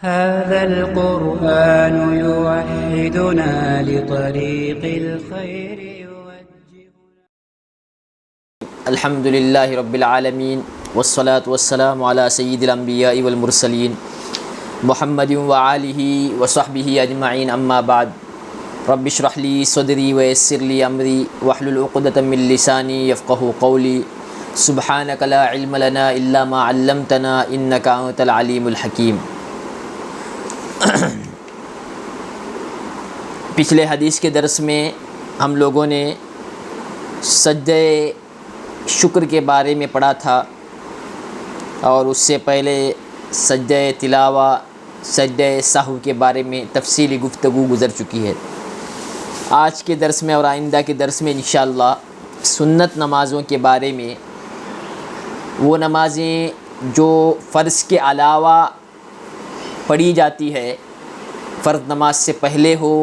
هذا القرآن يوحدنا لطريق الخير يوجهنا. الحمد لله رب العالمين والصلاة والسلام على سيد الأنبياء والمرسلين محمد وآله وصحبه أجمعين. أما بعد، رب اشرح لي صدري ويسر لي أمري واحلل عقدة من لساني يفقهوا قولي. سبحانك لا علم لنا إلا ما علمتنا إنك أنت العليم الحكيم. پچھلے حدیث کے درس میں ہم لوگوں نے سجدہ شکر کے بارے میں پڑھا تھا، اور اس سے پہلے سجدہ تلاوہ، سجدہ سہو کے بارے میں تفصیلی گفتگو گزر چکی ہے. آج کے درس میں اور آئندہ کے درس میں انشاءاللہ سنت نمازوں کے بارے میں، وہ نمازیں جو فرض کے علاوہ پڑھی جاتی ہے، فرض نماز سے پہلے ہو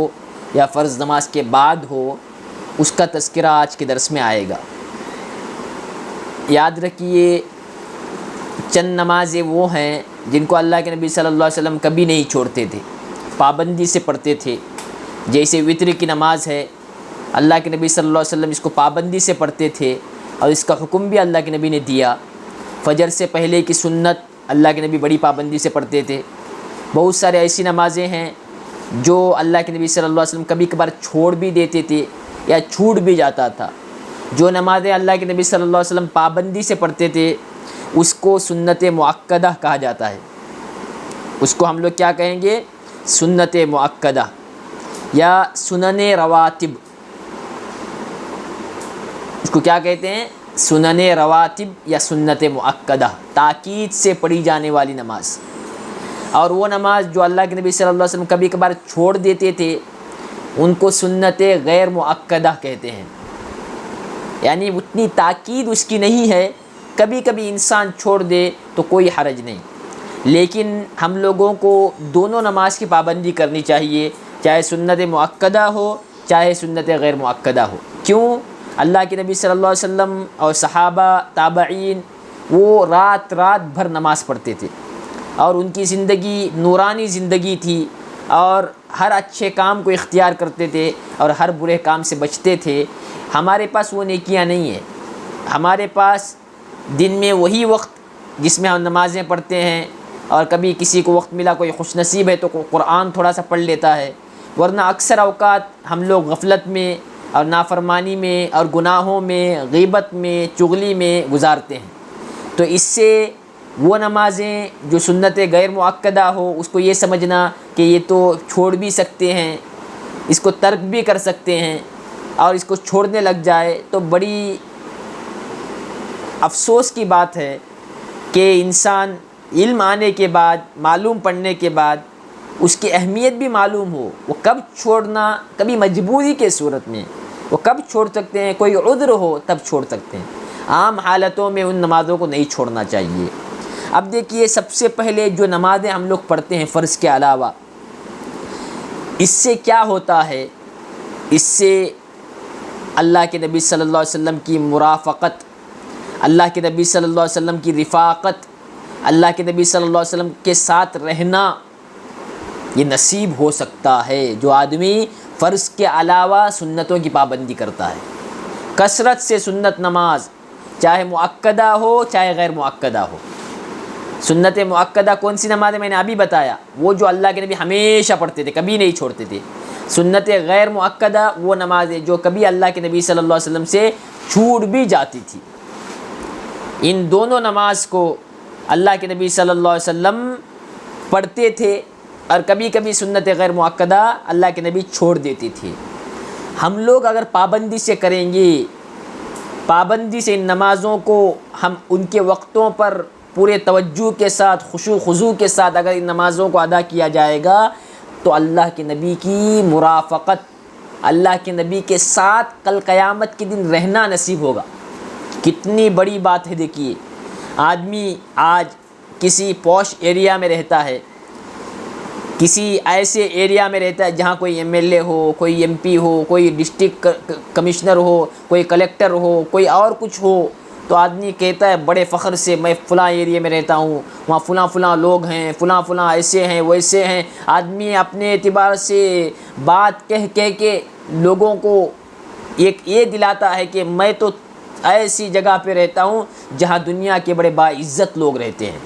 یا فرض نماز کے بعد ہو، اس کا تذکرہ آج کے درس میں آئے گا. یاد رکھیے، چند نمازیں وہ ہیں جن کو اللہ کے نبی صلی اللہ علیہ وسلم کبھی نہیں چھوڑتے تھے، پابندی سے پڑھتے تھے. جیسے وطر کی نماز ہے، اللہ کے نبی صلی اللہ علیہ وسلم اس کو پابندی سے پڑھتے تھے، اور اس کا حکم بھی اللہ کے نبی نے دیا. فجر سے پہلے کی سنت اللہ کے نبی بڑی پابندی سے پڑھتے تھے. بہت سارے ایسی نمازیں ہیں جو اللہ کے نبی صلی اللہ علیہ وسلم کبھی کبھار چھوڑ بھی دیتے تھے یا چھوٹ بھی جاتا تھا. جو نمازیں اللہ کے نبی صلی اللہ علیہ وسلم پابندی سے پڑھتے تھے اس کو سنت مؤکدہ کہا جاتا ہے. اس کو ہم لوگ کیا کہیں گے؟ سنت مؤکدہ یا سنن رواتب. اس کو کیا کہتے ہیں؟ سنن رواتب یا سنت مؤکدہ، تاکید سے پڑھی جانے والی نماز. اور وہ نماز جو اللہ کے نبی صلی اللہ علیہ وسلم کبھی کبھار چھوڑ دیتے تھے ان کو سنت غیر مؤکدہ کہتے ہیں. یعنی اتنی تاکید اس کی نہیں ہے، کبھی کبھی انسان چھوڑ دے تو کوئی حرج نہیں. لیکن ہم لوگوں کو دونوں نماز کی پابندی کرنی چاہیے، چاہے سنت مؤکدہ ہو چاہے سنت غیر مؤکدہ ہو. کیوں؟ اللہ کے نبی صلی اللہ علیہ وسلم اور صحابہ تابعین وہ رات رات بھر نماز پڑھتے تھے، اور ان کی زندگی نورانی زندگی تھی، اور ہر اچھے کام کو اختیار کرتے تھے اور ہر برے کام سے بچتے تھے. ہمارے پاس وہ نیکیاں نہیں ہیں. ہمارے پاس دن میں وہی وقت جس میں ہم نمازیں پڑھتے ہیں، اور کبھی کسی کو وقت ملا، کوئی خوش نصیب ہے تو قرآن تھوڑا سا پڑھ لیتا ہے، ورنہ اکثر اوقات ہم لوگ غفلت میں اور نافرمانی میں اور گناہوں میں، غیبت میں، چغلی میں گزارتے ہیں. تو اس سے وہ نمازیں جو سنت غیر مؤکدہ ہو اس کو یہ سمجھنا کہ یہ تو چھوڑ بھی سکتے ہیں، اس کو ترک بھی کر سکتے ہیں، اور اس کو چھوڑنے لگ جائے تو بڑی افسوس کی بات ہے کہ انسان علم آنے کے بعد، معلوم پڑنے کے بعد اس کی اہمیت بھی معلوم ہو، وہ کب چھوڑنا، کبھی مجبوری کے صورت میں وہ کب چھوڑ سکتے ہیں، کوئی عذر ہو تب چھوڑ سکتے ہیں. عام حالتوں میں ان نمازوں کو نہیں چھوڑنا چاہیے. اب دیکھیے، سب سے پہلے جو نمازیں ہم لوگ پڑھتے ہیں فرض کے علاوہ، اس سے کیا ہوتا ہے؟ اس سے اللہ کے نبی صلی اللہ علیہ وسلم کی مرافقت، اللہ کے نبی صلی اللہ علیہ وسلم کی رفاقت، اللہ کے نبی صلی اللہ علیہ وسلم کے ساتھ رہنا یہ نصیب ہو سکتا ہے جو آدمی فرض کے علاوہ سنتوں کی پابندی کرتا ہے. کثرت سے سنت نماز، چاہے مؤکدہ ہو چاہے غیر مؤکدہ ہو. سنت مؤکدہ کون سی نماز ہے؟ میں نے ابھی بتایا، وہ جو اللہ کے نبی ہمیشہ پڑھتے تھے، کبھی نہیں چھوڑتے تھے. سنت غیر مؤکدہ وہ نماز ہے جو کبھی اللہ کے نبی صلی اللہ علیہ وسلم سے چھوٹ بھی جاتی تھی. ان دونوں نماز کو اللہ کے نبی صلی اللہ علیہ وسلم پڑھتے تھے، اور کبھی کبھی سنت غیر مؤکدہ اللہ کے نبی چھوڑ دیتے تھے. ہم لوگ اگر پابندی سے کریں گے، پابندی سے ان نمازوں کو ہم ان کے وقتوں پر پورے توجہ کے ساتھ، خشوع خضوع کے ساتھ اگر ان نمازوں کو ادا کیا جائے گا تو اللہ کے نبی کی مرافقت، اللہ کے نبی کے ساتھ کل قیامت کے دن رہنا نصیب ہوگا. کتنی بڑی بات ہے. دیکھیے، آدمی آج کسی پوش ایریا میں رہتا ہے، کسی ایسے ایریا میں رہتا ہے جہاں کوئی ایم ایل اے ہو، کوئی ایم پی ہو، کوئی ڈسٹرکٹ کمشنر ہو، کوئی کلیکٹر ہو، کوئی اور کچھ ہو، تو آدمی کہتا ہے بڑے فخر سے میں فلاں ایریے میں رہتا ہوں، وہاں فلاں فلاں لوگ ہیں، فلاں فلاں ایسے ہیں ویسے ہیں. آدمی اپنے اعتبار سے بات کہہ کے لوگوں کو ایک یہ دلاتا ہے کہ میں تو ایسی جگہ پہ رہتا ہوں جہاں دنیا کے بڑے باعزت لوگ رہتے ہیں،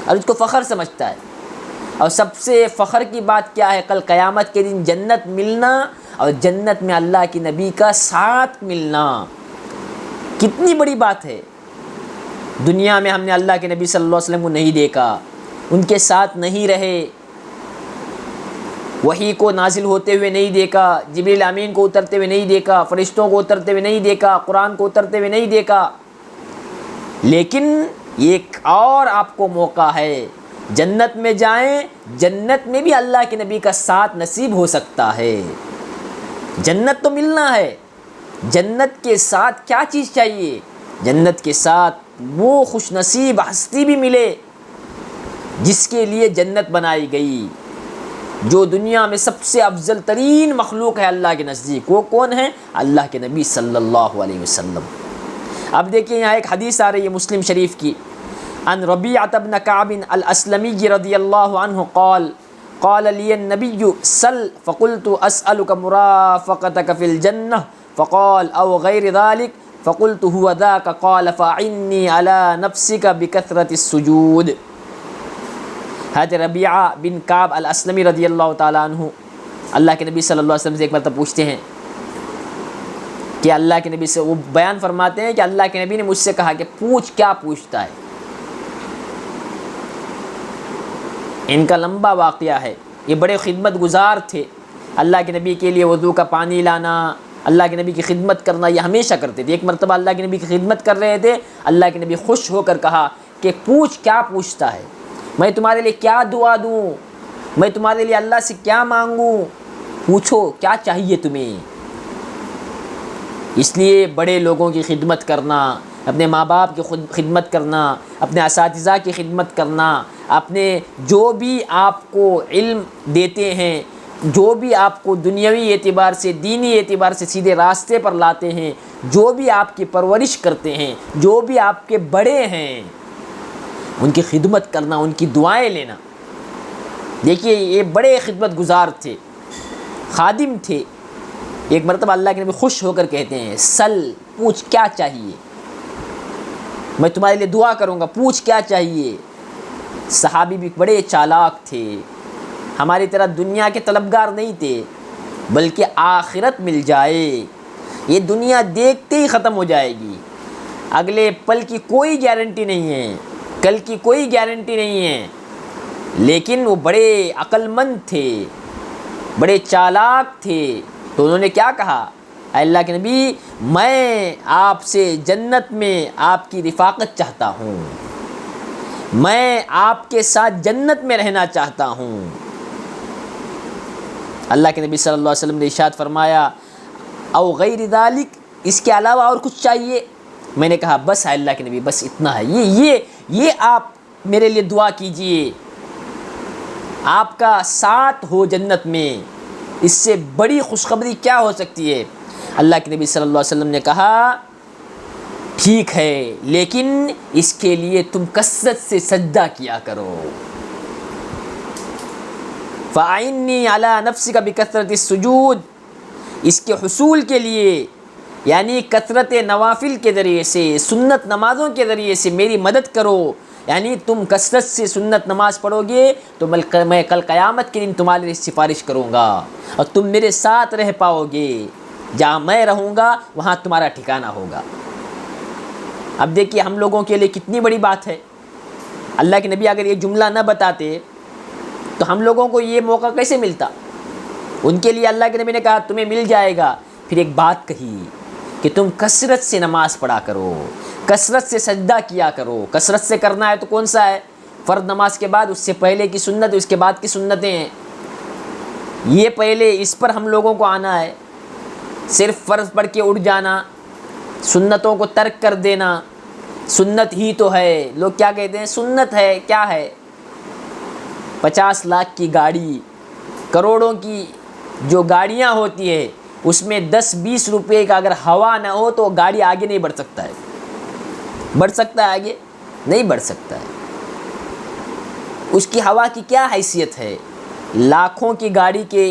اور اس کو فخر سمجھتا ہے. اور سب سے فخر کی بات کیا ہے؟ کل قیامت کے دن جنت ملنا اور جنت میں اللہ کی نبی کا ساتھ ملنا. کتنی بڑی بات ہے. دنیا میں ہم نے اللہ کے نبی صلی اللہ علیہ وسلم کو نہیں دیکھا، ان کے ساتھ نہیں رہے، وحی کو نازل ہوتے ہوئے نہیں دیکھا، جبریل امین کو اترتے ہوئے نہیں دیکھا، فرشتوں کو اترتے ہوئے نہیں دیکھا، قرآن کو اترتے ہوئے نہیں دیکھا. لیکن ایک اور آپ کو موقع ہے، جنت میں جائیں، جنت میں بھی اللہ کے نبی کا ساتھ نصیب ہو سکتا ہے. جنت تو ملنا ہے، جنت کے ساتھ کیا چیز چاہیے؟ جنت کے ساتھ وہ خوش نصیب ہستی بھی ملے جس کے لیے جنت بنائی گئی، جو دنیا میں سب سے افضل ترین مخلوق ہے اللہ کے نزدیک. وہ کون ہے؟ اللہ کے نبی صلی اللہ علیہ وسلم. اب دیکھیں یہاں ایک حدیث آ رہی ہے مسلم شریف کی، عن ربیعۃ بن کعب الاسلمی رضی اللہ عنہ قال قال لی النبی سل فقلت اسألک مرافقتک فی الجنہ فقال او غیر ذلک فقلت هو ذاک قال فاعنی علی نفسک بکثرۃ السجود. حضرت ربیعہ بن کعب الاسلمی رضی اللہ تعالیٰ عنہ اللہ کے نبی صلی اللہ علیہ وسلم سے ایک مرتبہ پوچھتے ہیں کہ اللہ کے نبی سے، وہ بیان فرماتے ہیں کہ اللہ کے نبی نے مجھ سے کہا کہ پوچھ. کیا پوچھتا ہے؟ ان کا لمبا واقعہ ہے. یہ بڑے خدمت گزار تھے، اللہ کے نبی کے لیے وضو کا پانی لانا، اللہ کے نبی کی خدمت کرنا یہ ہمیشہ کرتے تھے. ایک مرتبہ اللہ کے نبی کی خدمت کر رہے تھے، اللہ کے نبی خوش ہو کر کہا کہ پوچھ. کیا پوچھتا ہے؟ میں تمہارے لیے کیا دعا دوں، میں تمہارے لیے اللہ سے کیا مانگوں، پوچھو کیا چاہیے تمہیں. اس لیے بڑے لوگوں کی خدمت کرنا، اپنے ماں باپ کی خدمت کرنا، اپنے اساتذہ کی خدمت کرنا، اپنے جو بھی آپ کو علم دیتے ہیں، جو بھی آپ کو دنیاوی اعتبار سے دینی اعتبار سے سیدھے راستے پر لاتے ہیں، جو بھی آپ کی پرورش کرتے ہیں، جو بھی آپ کے بڑے ہیں، ان کی خدمت کرنا، ان کی دعائیں لینا. دیکھیے یہ بڑے خدمت گزار تھے، خادم تھے. ایک مرتبہ اللہ کے نبی خوش ہو کر کہتے ہیں سل، پوچھ کیا چاہیے، میں تمہارے لیے دعا کروں گا، پوچھ کیا چاہیے. صحابی بھی بڑے چالاک تھے، ہماری طرح دنیا کے طلبگار نہیں تھے، بلکہ آخرت مل جائے. یہ دنیا دیکھتے ہی ختم ہو جائے گی، اگلے پل کی کوئی گارنٹی نہیں ہے، کل کی کوئی گارنٹی نہیں ہے. لیکن وہ بڑے عقل مند تھے، بڑے چالاک تھے. تو انہوں نے کیا کہا؟ اے اللہ کے نبی، میں آپ سے جنت میں آپ کی رفاقت چاہتا ہوں، میں آپ کے ساتھ جنت میں رہنا چاہتا ہوں. اللہ کے نبی صلی اللہ علیہ وسلم نے ارشاد فرمایا او غیر ذالک، اس کے علاوہ اور کچھ چاہیے؟ میں نے کہا بس اے اللہ کے نبی، بس اتنا ہے، یہ آپ میرے لیے دعا کیجئے، آپ کا ساتھ ہو جنت میں. اس سے بڑی خوشخبری کیا ہو سکتی ہے؟ اللہ کے نبی صلی اللہ علیہ وسلم نے کہا ٹھیک ہے، لیکن اس کے لیے تم کثرت سے سجدہ کیا کرو. فَأَعِنِّي عَلَى نَفْسِكَ بِكَثْرَةِ السُّجُودِ، اس کے حصول کے لیے یعنی کثرت نوافل کے ذریعے سے، سنت نمازوں کے ذریعے سے میری مدد کرو. یعنی تم کثرت سے سنت نماز پڑھو گے تو میں کل قیامت کے دن تمہارے لیے سفارش کروں گا اور تم میرے ساتھ رہ پاؤ گے. جہاں میں رہوں گا وہاں تمہارا ٹھکانہ ہوگا. اب دیکھیے ہم لوگوں کے لیے کتنی بڑی بات ہے. اللہ کے نبی اگر یہ جملہ نہ بتاتے تو ہم لوگوں کو یہ موقع کیسے ملتا؟ ان کے لیے اللہ کے نبی نے کہا تمہیں مل جائے گا. پھر ایک بات کہی کہ تم کثرت سے نماز پڑھا کرو، کثرت سے سجدہ کیا کرو. کثرت سے کرنا ہے تو کون سا ہے؟ فرض نماز کے بعد اس سے پہلے کی سنت، اس کے بعد کی سنتیں ہیں. یہ پہلے اس پر ہم لوگوں کو آنا ہے. صرف فرض پڑھ کے اٹھ جانا، سنتوں کو ترک کر دینا. سنت ہی تو ہے، لوگ کیا کہتے ہیں سنت ہے، کیا ہے؟ 50 لاکھ کی گاڑی، کروڑوں کی جو گاڑیاں ہوتی ہے اس میں 10-20 روپے کا اگر ہوا نہ ہو تو گاڑی آگے نہیں بڑھ سکتا ہے. بڑھ سکتا ہے آگے؟ نہیں بڑھ سکتا ہے۔ اس کی ہوا کی کیا حیثیت ہے؟ لاکھوں کی گاڑی کے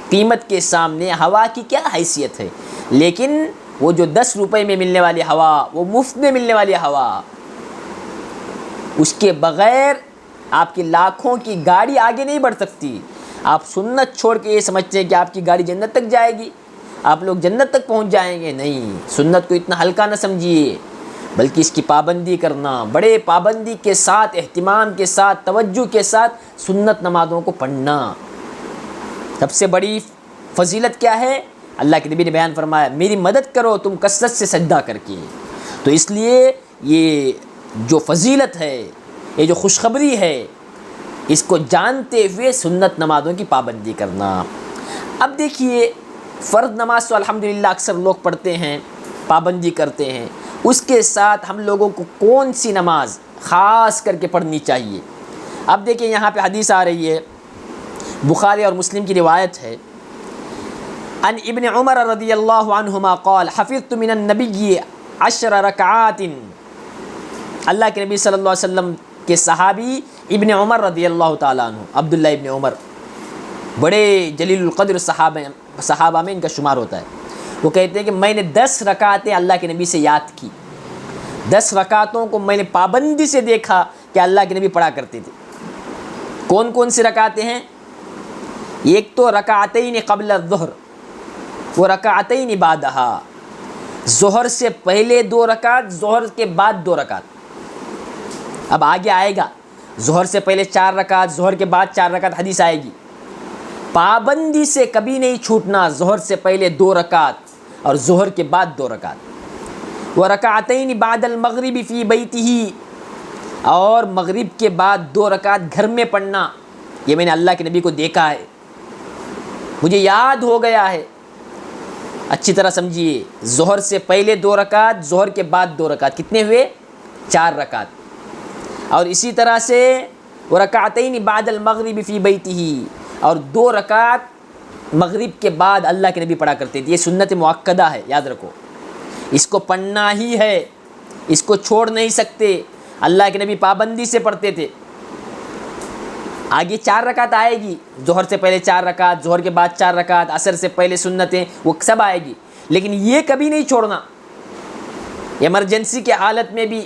قیمت کے سامنے ہوا کی کیا حیثیت ہے؟ لیکن وہ جو 10 روپے میں ملنے والی ہوا، وہ مفت میں ملنے والی ہوا، اس کے بغیر آپ کی لاکھوں کی گاڑی آگے نہیں بڑھ سکتی۔ آپ سنت چھوڑ کے یہ سمجھتے ہیں کہ آپ کی گاڑی جنت تک جائے گی، آپ لوگ جنت تک پہنچ جائیں گے۔ نہیں، سنت کو اتنا ہلکا نہ سمجھیے، بلکہ اس کی پابندی کرنا، بڑے پابندی کے ساتھ، اہتمام کے ساتھ، توجہ کے ساتھ سنت نمازوں کو پڑھنا۔ سب سے بڑی فضیلت کیا ہے؟ اللہ کے نبی نے بیان فرمایا، میری مدد کرو تم کثرت سے سجدہ کر کے۔ تو اس لیے یہ جو فضیلت ہے، یہ جو خوشخبری ہے، اس کو جانتے ہوئے سنت نمازوں کی پابندی کرنا۔ اب دیکھیے، فرض نماز تو الحمدللہ اکثر لوگ پڑھتے ہیں، پابندی کرتے ہیں، اس کے ساتھ ہم لوگوں کو کون سی نماز خاص کر کے پڑھنی چاہیے؟ اب دیکھیں یہاں پہ حدیث آ رہی ہے، بخاری اور مسلم کی روایت ہے، ان ابن عمر رضی اللہ عنہما قال حفظت من النبی 10 رکعات۔ اللہ کے نبی صلی اللہ علیہ وسلم کے صحابی ابن عمر رضی اللہ تعالیٰ عنہ، عبداللہ ابن عمر، بڑے جلیل القدر صحابہ میں ان کا شمار ہوتا ہے۔ وہ کہتے ہیں کہ میں نے 10 رکعتیں اللہ کے نبی سے یاد کی، 10 رکعتوں کو میں نے پابندی سے دیکھا کہ اللہ کے نبی پڑھا کرتے تھے۔ کون کون سی رکعتیں ہیں؟ ایک تو رکعتین قبل الظہر، وہ رکعتین بعدہا، ظہر سے پہلے 2 رکعت، ظہر کے بعد 2 رکعت۔ اب آگے آئے گا، ظہر سے پہلے 4 رکعت، ظہر کے بعد 4 رکعت، حدیث آئے گی۔ پابندی سے کبھی نہیں چھوٹنا، ظہر سے پہلے 2 رکعت اور ظہر کے بعد 2 رکعت۔ وَرَكَعَتَيْنِ بَعْدَ الْمَغْرِبِ فِي بَيْتِهِ، اور مغرب کے بعد 2 رکعت گھر میں پڑھنا۔ یہ میں نے اللہ کے نبی کو دیکھا ہے، مجھے یاد ہو گیا ہے۔ اچھی طرح سمجھیے، ظہر سے پہلے 2 رکعت، ظہر کے بعد 2 رکعت، کتنے ہوئے؟ 4 رکعت۔ اور اسی طرح سے وَرَكَعَتَيْنِ بَعْدَ الْمَغْرِبِ فِي بَيْتِهِ، اور 2 رکعت مغرب کے بعد اللہ کے نبی پڑھا کرتے تھے۔ یہ سنت مؤکدہ ہے، یاد رکھو، اس کو پڑھنا ہی ہے، اس کو چھوڑ نہیں سکتے۔ اللہ کے نبی پابندی سے پڑھتے تھے۔ آگے 4 رکعت آئے گی، ظہر سے پہلے 4 رکعت، ظہر کے بعد 4 رکعت، عصر سے پہلے سنتیں، وہ سب آئے گی، لیکن یہ کبھی نہیں چھوڑنا۔ ایمرجنسی کے حالت میں بھی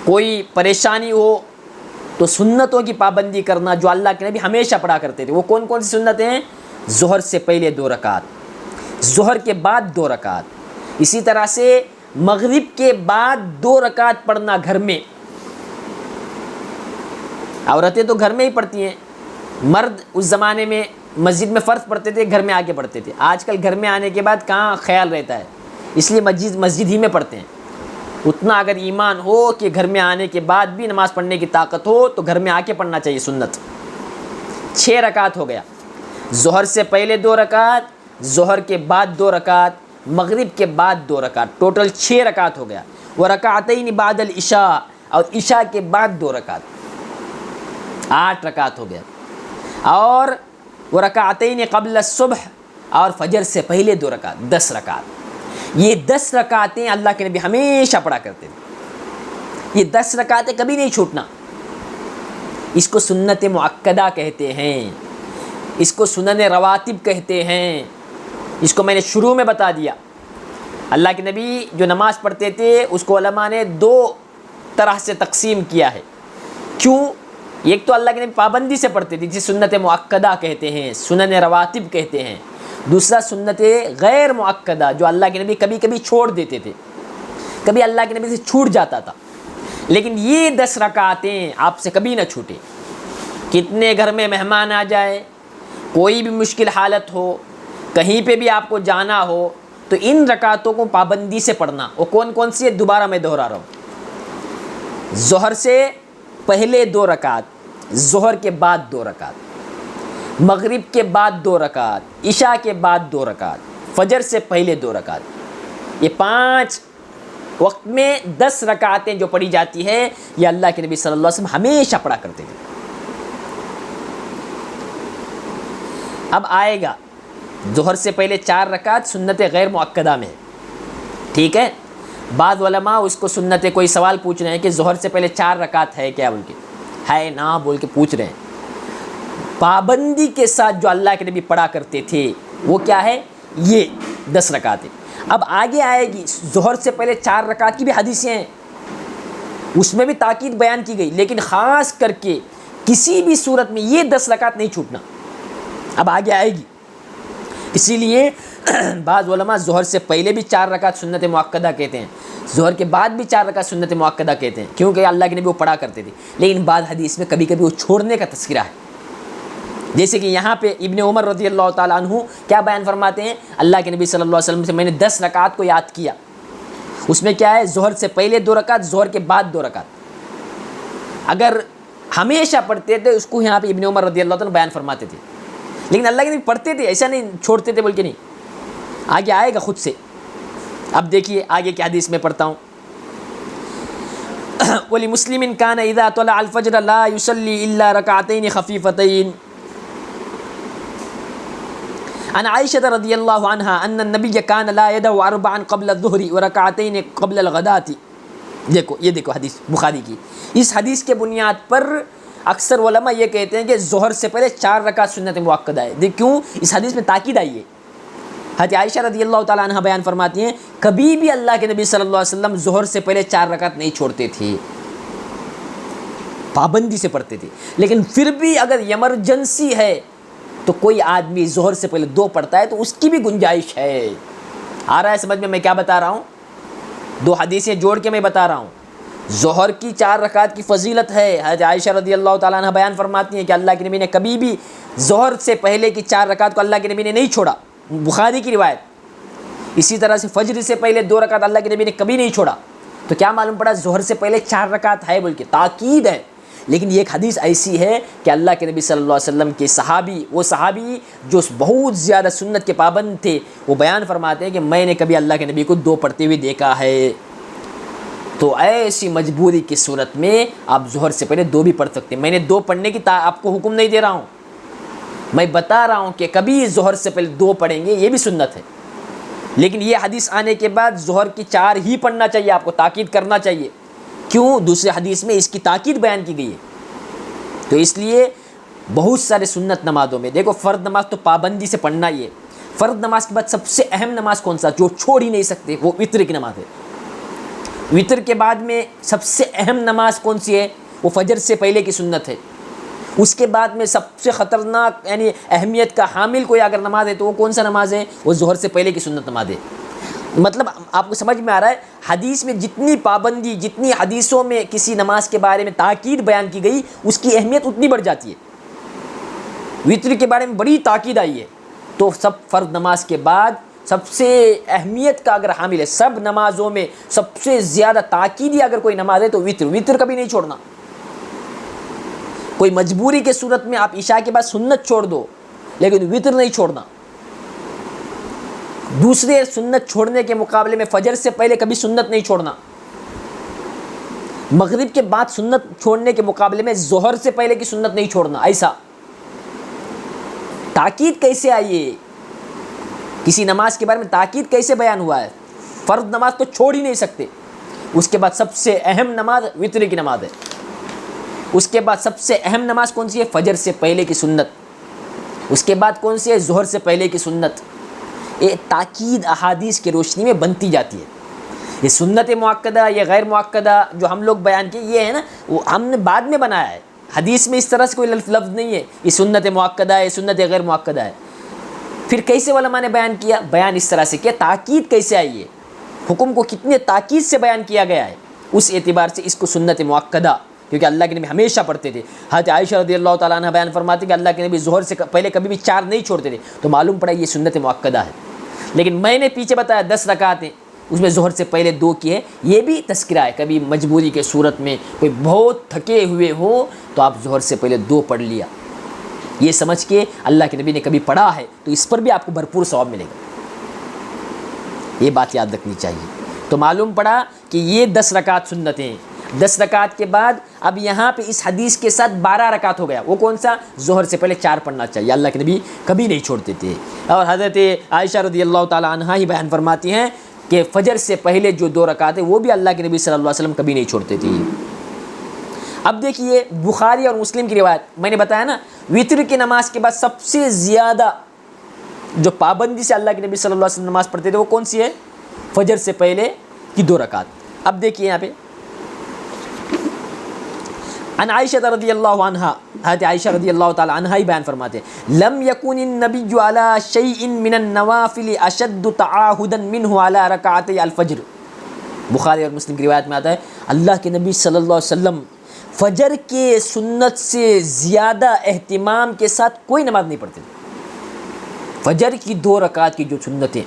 کوئی پریشانی ہو تو سنتوں کی پابندی کرنا جو اللہ کے نبی ہمیشہ پڑھا کرتے تھے۔ وہ کون کون سی سنتیں ہیں؟ ظہر سے پہلے 2 رکعت، ظہر کے بعد 2 رکعت، اسی طرح سے مغرب کے بعد 2 رکعت پڑھنا گھر میں۔ عورتیں تو گھر میں ہی پڑھتی ہیں، مرد اس زمانے میں مسجد میں فرض پڑھتے تھے، گھر میں آ کے پڑھتے تھے۔ آج کل گھر میں آنے کے بعد کہاں خیال رہتا ہے، اس لیے مسجد ہی میں پڑھتے ہیں۔ اتنا اگر ایمان ہو کہ گھر میں آنے کے بعد بھی نماز پڑھنے کی طاقت ہو تو گھر میں آ کے پڑھنا چاہیے سنت۔ 6 رکعت ہو گیا، ظہر سے پہلے 2 رکعت، ظہر کے بعد 2 رکعت، مغرب کے بعد 2 رکعت، ٹوٹل 6 رکعت ہو گیا۔ وَرَكَعَتَيْنِ بَعْدَ الْعِشَاءِ، اور عشاء کے بعد 2 رکعت، 8 رکعت ہو گیا۔ اور وَرَكَعَتَيْنِ قَبْلَ الصُّبْحِ، اور فجر سے پہلے 2 رکعت، 10 رکعت۔ یہ 10 رکعتیں اللہ کے نبی ہمیشہ پڑھا کرتے تھے۔ یہ 10 رکعتیں کبھی نہیں چھوٹنا۔ اس کو سنت مؤکدہ کہتے ہیں، اس کو سنن رواتب کہتے ہیں۔ اس کو میں نے شروع میں بتا دیا۔ اللہ کے نبی جو نماز پڑھتے تھے اس کو علماء نے 2 طرح سے تقسیم کیا ہے۔ کیوں؟ ایک تو اللہ کے نبی پابندی سے پڑھتے تھے، جسے سنت مؤکدہ کہتے ہیں، سنن رواتب کہتے ہیں۔ دوسرا سنت غیر مؤکدہ، جو اللہ کے نبی کبھی کبھی چھوڑ دیتے تھے، کبھی اللہ کے نبی سے چھوٹ جاتا تھا، لیکن یہ 10 رکعتیں آپ سے کبھی نہ چھوٹے۔ کتنے گھر میں مہمان آ جائے، کوئی بھی مشکل حالت ہو، کہیں پہ بھی آپ کو جانا ہو، تو ان رکعتوں کو پابندی سے پڑھنا۔ وہ کون کون سی ہے؟ دوبارہ میں دہرا رہا ہوں۔ ظہر سے پہلے 2 رکعت، ظہر کے بعد 2 رکعت، مغرب کے بعد 2 رکعت، عشاء کے بعد 2 رکعت، فجر سے پہلے 2 رکعت۔ یہ 5 وقت میں 10 رکعتیں جو پڑھی جاتی ہے، یہ اللہ کے نبی صلی اللہ علیہ وسلم ہمیشہ پڑھا کرتے تھے۔ اب آئے ظہر سے پہلے 4 رکعت سنت غیر مؤکدہ میں، ٹھیک ہے، بعض علماء اس کو سنت ہے، کوئی سوال پوچھ رہے ہیں کہ ظہر سے پہلے 4 رکعت ہے کیا بول کے، ہے نا بول کے پوچھ رہے ہیں، پابندی کے ساتھ جو اللہ کے نبی پڑھا کرتے تھے وہ کیا ہے، یہ 10 رکعت ہے۔ اب آگے آئے گی ظہر سے پہلے 4 رکعت کی بھی حدیثیں ہیں، اس میں بھی تاکید بیان کی گئی، لیکن خاص کر کے کسی بھی صورت میں یہ 10 رکعت نہیں چھوٹنا، اب آگے آئے گی۔ اسی لیے بعض علماء ظہر سے پہلے بھی 4 رکعت سنت مؤکدہ کہتے ہیں، ظہر کے بعد بھی 4 رکعت سنت مؤکدہ کہتے ہیں، کیونکہ اللہ کے نبی وہ پڑھا کرتے تھے، لیکن بعض حدیث میں کبھی کبھی وہ چھوڑنے کا تذکرہ ہے، جیسے کہ یہاں پہ ابن عمر رضی اللہ تعالیٰ عنہ کیا بیان فرماتے ہیں، اللہ کے نبی صلی اللہ علیہ وسلم سے میں نے 10 رکعت کو یاد کیا، اس میں کیا ہے، ظہر سے پہلے 2 رکعت، ظہر کے بعد 2 رکعت، اگر ہمیشہ پڑھتے تھے اس کو یہاں پہ ابن عمر رضی اللہ تعالیٰ بیان فرماتے تھے، لیکن اللہ کے نبی پڑھتے تھے، ایسا نہیں چھوڑتے تھے بول کے نہیں، آگے آئے گا خود سے۔ اب دیکھیے آگے کی حدیث میں پڑھتا ہوں، وَلِمُسْلِمٍ كَانَ إِذَا طَلَعَ الْفَجْرَ لَا يُصَلِّي إِلَّا رَكَعَتَيْنِ خَفِيفَتَيْنِ عن عائشة رضی اللہ عنہا ان النبی كان لا يدع 4 قبل الظہر ورکعتین قبل الغداة۔ دیکھو یہ دیکھو حدیث بخاری کی، اس حدیث کے بنیاد پر اکثر علماء یہ کہتے ہیں کہ ظہر سے پہلے 4 رکعت سنت مؤکدہ ہے، کیوں، اس حدیث میں تاکید آئی ہے۔ حضرت عائشہ رضی اللہ تعالیٰ عنہ بیان فرماتی ہیں کبھی بھی اللہ کے نبی صلی اللہ علیہ وسلم ظہر سے پہلے 4 رکعت نہیں چھوڑتے تھے، پابندی سے پڑھتے تھے، لیکن پھر بھی اگر ایمرجنسی ہے تو کوئی آدمی ظہر سے پہلے 2 پڑھتا ہے تو اس کی بھی گنجائش ہے۔ آ رہا ہے سمجھ میں کیا بتا رہا ہوں، 2 حدیثیں جوڑ کے میں بتا رہا ہوں۔ ظہر کی 4 رکعت کی فضیلت ہے، حضرت عائشہ رضی اللہ تعالیٰ عنہ بیان فرماتی ہیں کہ اللہ کے نبی نے کبھی بھی ظہر سے پہلے کی 4 رکعت کو اللہ کے نبی نے نہیں چھوڑا، بخاری کی روایت۔ اسی طرح سے فجر سے پہلے 2 رکعت اللہ کے نبی نے کبھی نہیں چھوڑا، تو کیا معلوم پڑا، ظہر سے پہلے 4 رکعت ہے بول کے تاکید ہے۔ لیکن یہ ایک حدیث ایسی ہے کہ اللہ کے نبی صلی اللہ علیہ وسلم کے صحابی، وہ صحابی جو بہت زیادہ سنت کے پابند تھے، وہ بیان فرماتے ہیں کہ میں نے کبھی اللہ کے نبی کو 2 پڑھتے ہوئے دیکھا ہے۔ تو ایسی مجبوری کی صورت میں آپ ظہر سے پہلے 2 بھی پڑھ سکتے ہیں۔ میں نے 2 پڑھنے کی آپ کو حکم نہیں دے رہا ہوں، میں بتا رہا ہوں کہ کبھی ظہر سے پہلے 2 پڑھیں گے، یہ بھی سنت ہے، لیکن یہ حدیث آنے کے بعد ظہر کی 4 ہی پڑھنا چاہیے، آپ کو تاکید کرنا چاہیے، کیوں، دوسرے حدیث میں اس کی تاکید بیان کی گئی ہے۔ تو اس لیے بہت سارے سنت نمازوں میں دیکھو، فرض نماز تو پابندی سے پڑھنا ہی ہے، فرض نماز کے بعد سب سے اہم نماز کون سا جو چھوڑ ہی نہیں سکتے، وہ وتر کی نماز ہے۔ وتر کے بعد میں سب سے اہم نماز کون سی ہے، وہ فجر سے پہلے کی سنت ہے۔ اس کے بعد میں سب سے خطرناک یعنی اہمیت کا حامل کوئی اگر نماز ہے تو وہ کون سا نماز ہے، وہ ظہر سے پہلے کی سنت نماز ہے۔ مطلب آپ کو سمجھ میں آ رہا ہے، حدیث میں جتنی پابندی، جتنی حدیثوں میں کسی نماز کے بارے میں تاکید بیان کی گئی، اس کی اہمیت اتنی بڑھ جاتی ہے۔ وتر کے بارے میں بڑی تاکید آئی ہے، تو سب فرض نماز کے بعد سب سے اہمیت کا اگر حامل ہے، سب نمازوں میں سب سے زیادہ تاکیدی اگر کوئی نماز ہے تو وتر کبھی نہیں چھوڑنا۔ کوئی مجبوری کے صورت میں آپ عشاء کے بعد سنت چھوڑ دو، لیکن وتر نہیں چھوڑنا۔ دوسرے سنت چھوڑنے کے مقابلے میں فجر سے پہلے کبھی سنت نہیں چھوڑنا، مغرب کے بعد سنت چھوڑنے کے مقابلے میں ظہر سے پہلے کی سنت نہیں چھوڑنا۔ ایسا تاکید کیسے آئی ہے، کسی نماز کے بارے میں تاکید کیسے بیان ہوا ہے، فرض نماز تو چھوڑ ہی نہیں سکتے۔ اس کے بعد سب سے اہم نماز وتر کی نماز ہے، اس کے بعد سب سے اہم نماز کون سی ہے، فجر سے پہلے کی سنت، اس کے بعد کون سی ہے، ظہر سے پہلے کی سنت۔ یہ تاکید احادیث کی روشنی میں بنتی جاتی ہے۔ یہ سنت مؤکدہ، یہ غیر مؤکدہ جو ہم لوگ بیان کیے، یہ ہے نا، وہ ہم نے بعد میں بنایا ہے، حدیث میں اس طرح سے کوئی لفظ نہیں ہے یہ سنت مؤکدہ ہے، یہ سنت غیر مؤکدہ ہے۔ پھر کیسے علماء نے بیان کیا، بیان اس طرح سے کیا، تاکید کیسے آئی ہے، حکم کو کتنے تاکید سے بیان کیا گیا ہے، اس اعتبار سے اس کو سنت مؤکدہ، کیونکہ اللہ کے نبی ہمیشہ پڑھتے تھے۔ حضرت عائشہ رضی اللہ تعالیٰ عنہ بیان فرماتے کہ اللہ کے نبی ظہر سے پہلے کبھی بھی 4 نہیں چھوڑتے تھے، تو معلوم پڑا یہ سنت مؤکدہ ہے۔ لیکن میں نے پیچھے بتایا 10 رکعتیں، اس میں ظہر سے پہلے 2 کی ہے، یہ بھی تذکرہ ہے، کبھی مجبوری کے صورت میں کوئی بہت تھکے ہوئے ہو تو آپ ظہر سے پہلے 2 پڑھ لیا، یہ سمجھ کے اللہ کے نبی نے کبھی پڑھا ہے تو اس پر بھی آپ کو بھرپور ثواب ملے گا، یہ بات یاد رکھنی چاہیے۔ تو معلوم پڑا کہ یہ 10 رکعت سنتیں، 10 رکعت کے بعد اب یہاں پہ اس حدیث کے ساتھ 12 رکعت ہو گیا، وہ کون سا، ظہر سے پہلے 4 پڑھنا چاہیے، اللہ کے نبی کبھی نہیں چھوڑتے تھے۔ اور حضرت عائشہ رضی اللہ تعالیٰ عنہ ہی بیان فرماتی ہیں کہ فجر سے پہلے جو 2 رکعتیں وہ بھی اللہ کے نبی صلی اللہ علیہ وسلم کبھی نہیں چھوڑتے تھے۔ اب دیکھیے بخاری اور مسلم کی روایت، میں نے بتایا نا وطر کی نماز کے بعد سب سے زیادہ جو پابندی سے اللہ کے نبی صلی اللہ علیہ وسلم نماز پڑھتے تھے وہ کون سی ہے؟ فجر سے پہلے کی 2 رکعت۔ اب دیکھیے یہاں پہ عن عائشہ رضی اللہ عنہا، حضرت عائشہ رضی اللہ تعالی عنہا ہی بیان فرماتے ہیں لم یکن النبی علی شیء من النوافل اشد تعاہدا منہ علی رکعتي الفجر۔ بخاری اور مسلم کی روایت میں آتا ہے اللہ کے نبی صلی اللہ علیہ وسلم فجر کے سنت سے زیادہ اہتمام کے ساتھ کوئی نماز نہیں پڑھتے تھے۔ فجر کی 2 رکعت کی جو سنتیں،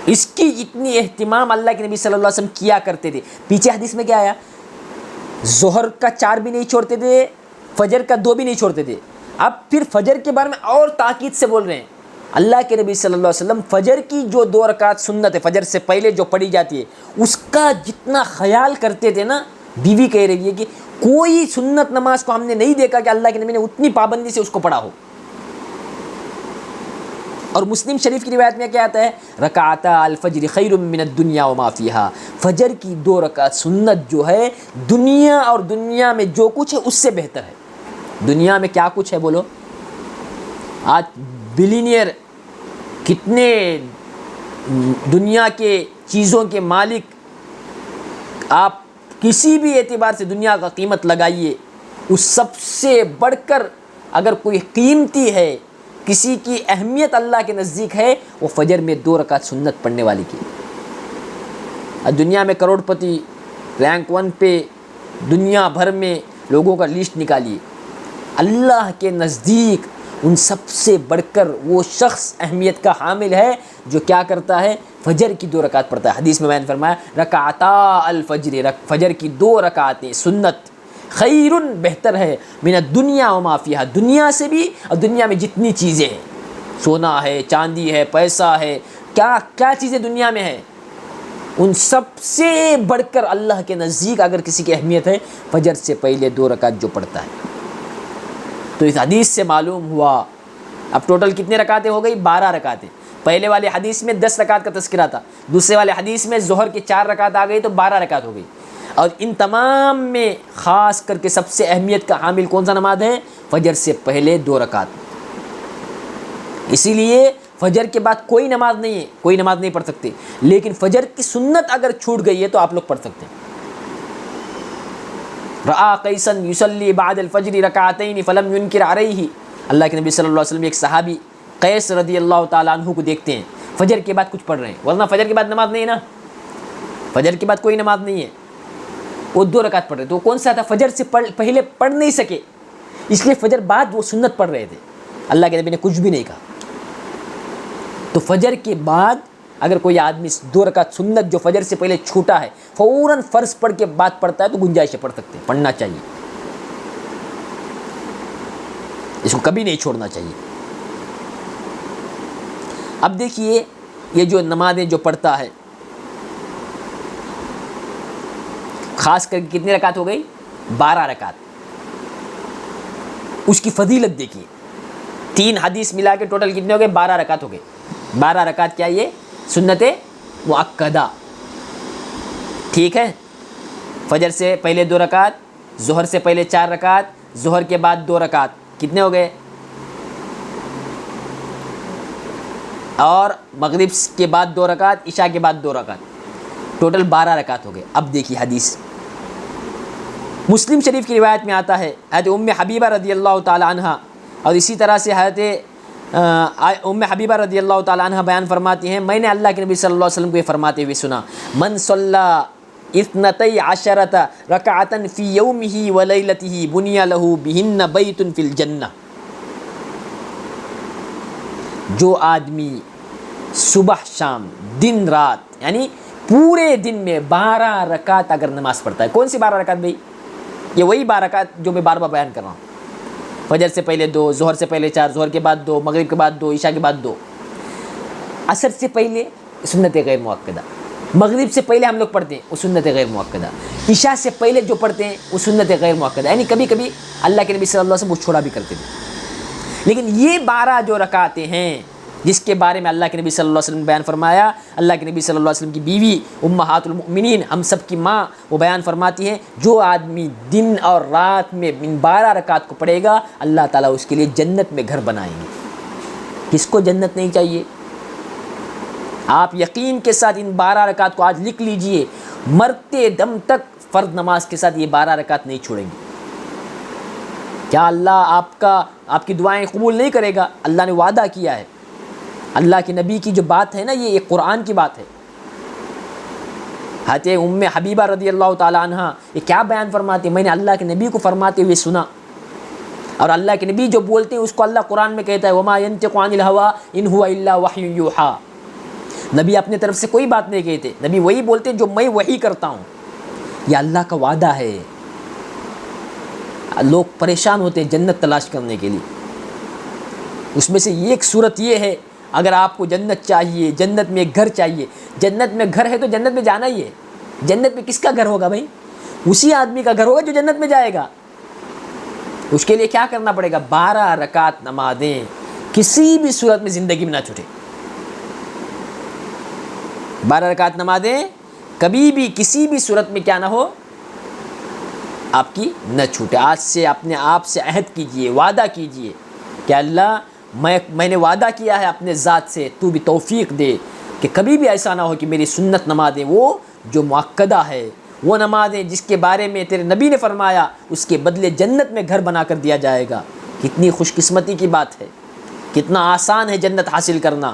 اس کی اتنی اہتمام اللہ کے نبی صلی اللہ علیہ وسلم کیا کرتے تھے۔ پیچھے حدیث میں کیا آیا؟ ظہر کا 4 بھی نہیں چھوڑتے تھے، فجر کا 2 بھی نہیں چھوڑتے تھے۔ اب پھر فجر کے بارے میں اور تاکید سے بول رہے ہیں اللہ کے نبی صلی اللہ علیہ وسلم فجر کی جو 2 رکعت سنت ہے فجر سے پہلے جو پڑھی جاتی ہے اس کا جتنا خیال کرتے تھے نا، بیوی کہہ رہی ہے کہ کوئی سنت نماز کو ہم نے نہیں دیکھا کہ اللہ کے نبی نے اتنی پابندی سے اس کو پڑھا ہو۔ اور مسلم شریف کی روایت میں کیا آتا ہے؟ رکعتا الفجر خیر من الدنیا وما فیہا، فجر کی 2 رکعت سنت جو ہے دنیا اور دنیا میں جو کچھ ہے اس سے بہتر ہے۔ دنیا میں کیا کچھ ہے بولو؟ آج بلینئر کتنے دنیا کے چیزوں کے مالک، آپ کسی بھی اعتبار سے دنیا کا قیمت لگائیے، اس سب سے بڑھ کر اگر کوئی قیمتی ہے، کسی کی اہمیت اللہ کے نزدیک ہے، وہ فجر میں 2 رکعت سنت پڑھنے والی کی۔ دنیا میں کروڑ پتی، رینک 1 پہ دنیا بھر میں لوگوں کا لسٹ نکالیے، اللہ کے نزدیک ان سب سے بڑھ کر وہ شخص اہمیت کا حامل ہے جو کیا کرتا ہے؟ فجر کی 2 رکعت پڑھتا ہے۔ حدیث میں بیان فرمایا رکعتا الفجر، فجر کی 2 رکعتیں سنت خیر بہتر ہے من الدنیا وما فیہا، دنیا سے بھی اور دنیا میں جتنی چیزیں ہیں، سونا ہے، چاندی ہے، پیسہ ہے، کیا کیا چیزیں دنیا میں ہیں، ان سب سے بڑھ کر اللہ کے نزدیک اگر کسی کی اہمیت ہے فجر سے پہلے 2 رکعت جو پڑھتا ہے۔ تو اس حدیث سے معلوم ہوا اب ٹوٹل کتنے رکعتیں ہو گئی؟ 12 رکعتیں۔ پہلے والے حدیث میں 10 رکعت کا تذکرہ تھا، دوسرے والے حدیث میں ظہر کی 4 رکعت آ گئی تو 12 رکعت ہو گئی۔ اور ان تمام میں خاص کر کے سب سے اہمیت کا حامل کون سا نماز ہے؟ فجر سے پہلے 2 رکعت۔ اسی لیے فجر کے بعد کوئی نماز نہیں ہے، کوئی نماز نہیں پڑھ سکتے، لیکن فجر کی سنت اگر چھوٹ گئی ہے تو آپ لوگ پڑھ سکتے ہیں۔ رآ قیسا یصلی بعد الفجر رکعتین فلم ینکر علیہ، اللہ کے نبی صلی اللہ علیہ وسلم ایک صحابی قیس رضی اللہ تعالیٰ عنہ کو دیکھتے ہیں فجر کے بعد کچھ پڑھ رہے ہیں، ورنہ فجر کے بعد نماز نہیں ہے نا، فجر کے بعد کوئی نماز نہیں ہے، وہ 2 رکعت پڑھ رہے، تو کون سا تھا؟ فجر سے پہلے پڑھ نہیں سکے، اس لیے فجر بعد وہ سنت پڑھ رہے تھے، اللہ کے نبی نے کچھ بھی نہیں کہا۔ تو فجر کے بعد اگر کوئی آدمی 2 رکعت سنت جو فجر سے پہلے چھوٹا ہے فوراً فرض پڑھ کے بعد پڑھتا ہے تو گنجائش سے پڑھ سکتے ہیں، پڑھنا چاہیے، اس کو کبھی نہیں چھوڑنا چاہیے۔ اب دیکھیے یہ جو نمازیں جو پڑھتا ہے خاص کر کے کتنی رکعت ہو گئی؟ 12 رکعت۔ اس کی فضیلت دیکھیے، 3 حدیث ملا کے ٹوٹل کتنے ہو گئے؟ 12 رکعت ہو گئے۔ 12 رکعت کیا یہ سنت مؤکدہ، ٹھیک ہے؟ فجر سے پہلے 2 رکعت، ظہر سے پہلے 4 رکعت، ظہر کے بعد 2 رکعت، کتنے ہو گئے؟ اور مغرب کے بعد 2 رکعت، عشاء کے بعد 2 رکعت، ٹوٹل 12 رکعت ہو گئے۔ اب دیکھیے حدیث مسلم شریف کی روایت میں آتا ہے حضرت ام حبیبہ رضی اللہ تعالی عنہ، اور اسی طرح سے حضرت ام حبیبہ رضی اللہ تعالی عنہ بیان فرماتی ہیں میں نے اللہ کے نبی صلی اللہ علیہ وسلم کو یہ فرماتے ہوئے سنا من صلی 12 رکعتا فی یومہ ولیلتہ بنی لہ بہن بیت فی الجنہ، جو آدمی صبح شام دن رات یعنی پورے دن میں 12 رکعت اگر نماز پڑھتا ہے، کون سی 12 رکعت بھائی؟ یہ وہی 12 رکعت جو میں بار بار بیان کر رہا ہوں، فجر سے پہلے 2، ظہر سے پہلے 4، ظہر کے بعد 2، مغرب کے بعد 2، عشاء کے بعد 2، عصر سے پہلے سنت غیر مؤکدہ، مغرب سے پہلے ہم لوگ پڑھتے ہیں وہ سنت غیر مؤکدہ، عشاء سے پہلے جو پڑھتے ہیں وہ سنت غیر مؤکدہ، یعنی کبھی کبھی اللہ کے نبی صلی اللہ علیہ وسلم وہ چھوڑا بھی کرتے تھے، لیکن یہ 12 جو رکعتیں ہیں جس کے بارے میں اللہ کے نبی صلی اللہ علیہ وسلم نے بیان فرمایا. اللہ کے نبی صلی اللہ علیہ وسلم کی بیوی امہات المؤمنین، ہم سب کی ماں، وہ بیان فرماتی ہیں جو آدمی دن اور رات میں ان 12 رکعت کو پڑھے گا اللہ تعالیٰ اس کے لیے جنت میں گھر بنائیں گے. کس کو جنت نہیں چاہیے؟ آپ یقین کے ساتھ ان 12 رکعت کو آج لکھ لیجئے، مرتے دم تک فرض نماز کے ساتھ یہ 12 رکعت نہیں چھوڑیں گے. کیا اللہ آپ کی دعائیں قبول نہیں کرے گا؟ اللہ نے وعدہ کیا ہے. اللہ کے نبی کی جو بات ہے نا، یہ ایک قرآن کی بات ہے. حضرت ام حبیبہ رضی اللہ تعالی عنہ یہ کیا بیان فرماتے ہیں؟ میں نے اللہ کے نبی کو فرماتے ہوئے سنا، اور اللہ کے نبی جو بولتے ہیں اس کو اللہ قرآن میں کہتا ہے وما ينطق عن الهوى ان هو الا وحی یوحى. نبی اپنے طرف سے کوئی بات نہیں کہتے، نبی وہی بولتے جو میں وحی کرتا ہوں. یہ اللہ کا وعدہ ہے. لوگ پریشان ہوتے ہیں جنت تلاش کرنے کے لیے. اس میں سے ایک صورت یہ ہے، اگر آپ کو جنت چاہیے، جنت میں ایک گھر چاہیے، جنت میں گھر ہے تو جنت میں جانا ہی ہے. جنت میں کس کا گھر ہوگا بھائی؟ اسی آدمی کا گھر ہوگا جو جنت میں جائے گا. اس کے لیے کیا کرنا پڑے گا؟ 12 رکعت نمازیں کسی بھی صورت میں زندگی میں نہ چھوٹے. 12 رکعت نمازیں کبھی بھی کسی بھی صورت میں کیا نہ ہو، آپ کی نہ چھوٹے. آج سے اپنے آپ سے عہد کیجئے، وعدہ کیجئے کہ اللہ میں نے وعدہ کیا ہے اپنے ذات سے، تو بھی توفیق دے کہ کبھی بھی ایسا نہ ہو کہ میری سنت نمازیں وہ جو مؤکدہ ہے، وہ نمازیں جس کے بارے میں تیرے نبی نے فرمایا اس کے بدلے جنت میں گھر بنا کر دیا جائے گا. کتنی خوش قسمتی کی بات ہے، کتنا آسان ہے جنت حاصل کرنا.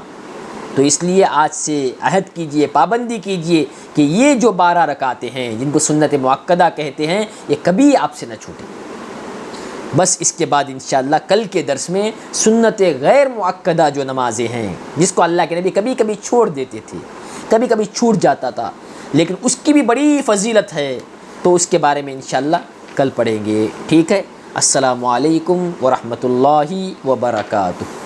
تو اس لیے آج سے عہد کیجئے، پابندی کیجئے کہ یہ جو 12 رکعتیں ہیں جن کو سنت مؤکدہ کہتے ہیں یہ کبھی آپ سے نہ چھوٹیں. بس اس کے بعد انشاءاللہ کل کے درس میں سنت غیر مؤکدہ جو نمازیں ہیں جس کو اللہ کے نبی کبھی کبھی چھوڑ دیتے تھے، کبھی کبھی چھوٹ جاتا تھا، لیکن اس کی بھی بڑی فضیلت ہے، تو اس کے بارے میں انشاءاللہ کل پڑھیں گے. ٹھیک ہے. السلام علیکم ورحمۃ اللہ وبرکاتہ.